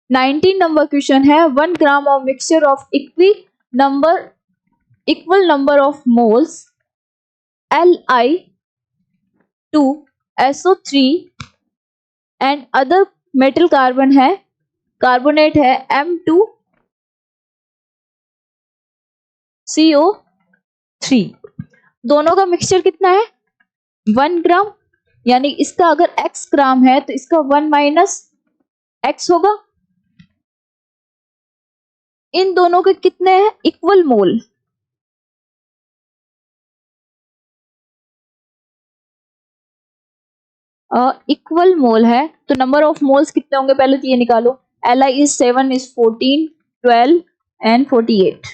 19 number question है 1 gram of mixture of equal number of moles Li2SO3 and other metal carbonate है M2CO3। दोनों का mixture कितना है 1 ग्राम, यानी इसका अगर x ग्राम है तो इसका 1 माइनस x होगा। इन दोनों के कितने हैं इक्वल मोल, इक्वल मोल है तो नंबर ऑफ मोल्स कितने होंगे पहले तो ये निकालो। Li is 7 is 14 12 and 48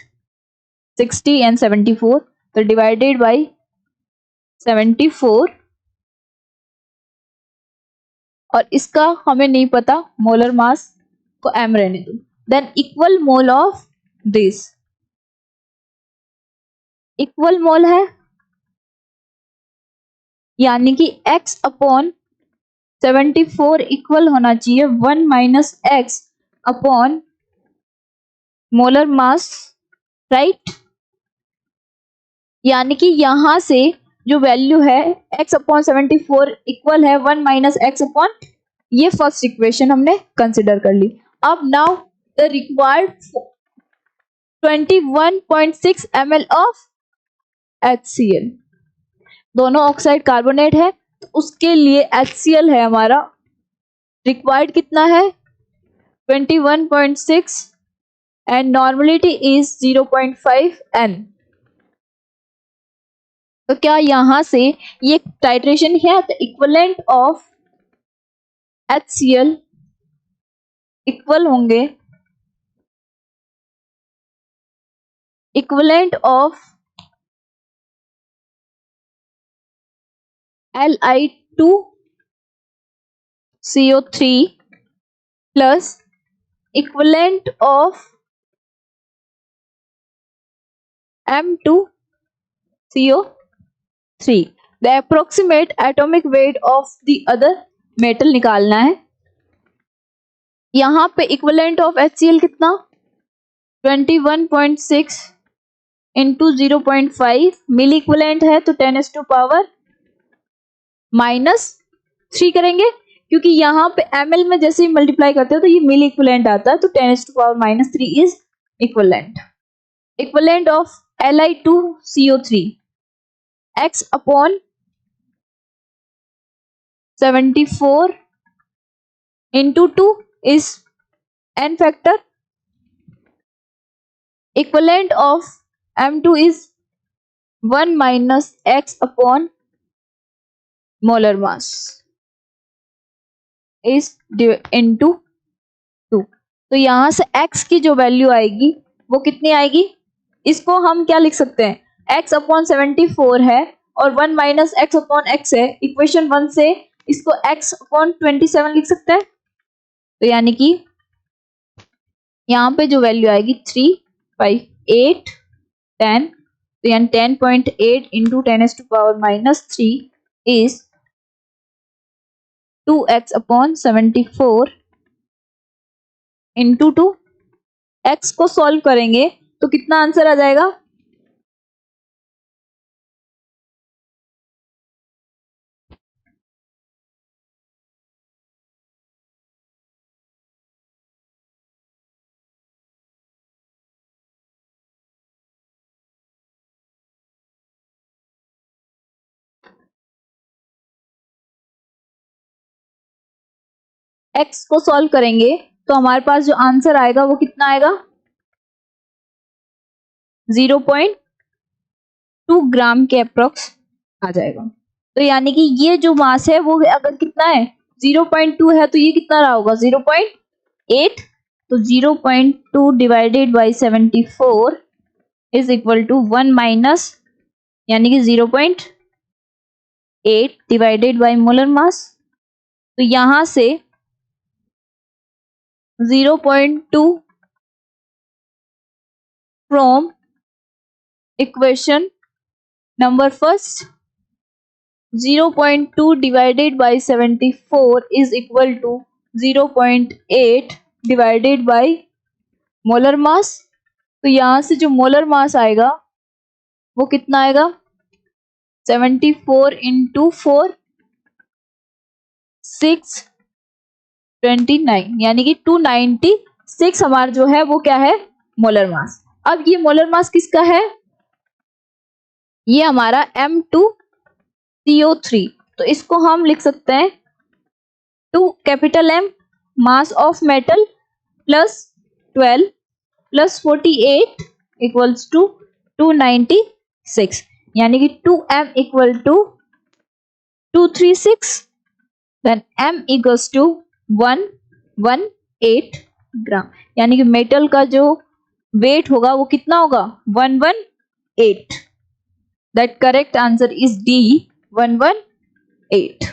60 and 74, तो डिवाइडेड बाय 74 और इसका हमें नहीं पता मोलर मास को m रहने दो। Then equal mole of this, equal mole है यानी कि x अपॉन 74 इक्वल होना चाहिए 1 minus x upon molar mass, right. यानी कि यहां से जो वैल्यू है x अपॉन 74 इक्वल है 1 माइनस एक्स अपॉन, ये फर्स्ट इक्वेशन हमने कंसिडर कर ली। अब now the required 21.6 ml of HCl, दोनों ऑक्साइड कार्बोनेट है तो उसके लिए HCl है हमारा रिक्वायर्ड कितना है 21.6 एंड नॉर्मलिटी इज 0.5 n। तो क्या यहां से ये टाइट्रेशन है तो इक्विवेलेंट ऑफ HCl इक्वल होंगे equivalent of Li2CO3 plus equivalent of M2CO3। The approximate atomic weight of the other metal निकालना है। यहां पे इक्विवेलेंट ऑफ HCl कितना 21.6 इंटू 0.5 मिली इक्विवेलेंट है तो 10⁻³ करेंगे, क्योंकि यहाँ पे ml में जैसे ही मल्टीप्लाई करते हो तो ये मिली इक्विवेलेंट आता है तो 10⁻³ is equivalent. Equivalent of Li2CO3 x upon 74 into 2 is n factor, equivalent of M2 is 1 minus x upon molar mass is into 2। तो यहां से x की जो वैल्यू आएगी वो कितनी आएगी, इसको हम क्या लिख सकते हैं x अपॉन 74 है और 1 माइनस एक्स अपॉन एक्स है, इक्वेशन 1 से इसको x अपॉन 27 लिख सकते हैं। तो यानी कि यहाँ पे जो वैल्यू आएगी 3 5 8 10, तो यानी 10.8 into 10⁻³ is 2x upon 74 into 2। x को सॉल्व करेंगे तो कितना आंसर आ जाएगा x को सॉल्व करेंगे तो हमारे पास जो आंसर आएगा वो कितना आएगा 0.2 ग्राम के अप्रोक्स आ जाएगा। तो यानी कि ये जो मास है वो अगर कितना है 0.2 है तो ये कितना रहा होगा 0.8, तो 0.2 divided by 74 is equal to 1 minus यानी कि 0.8 डिवाइडेड बाई मोलर मास। तो यहां से 0.2 from equation number first 0.2 divided by 74 is equal to 0.8 divided by molar mass. तो यहां से जो मोलर मास आएगा वो कितना आएगा, 74 इंटू 4 629, यानी कि 296 हमारा जो है वो क्या है, मोलर मास। अब ये मोलर मास किसका है, ये हमारा M2CO3। तो इसको हम लिख सकते हैं 2 capital M mass of metal plus 12 plus 48 equals to 296, यानी कि 2M equal to 236, then M equals to 118 gram, यानी कि मेटल का जो वेट होगा वो कितना होगा, 118। That correct answer is D, 118।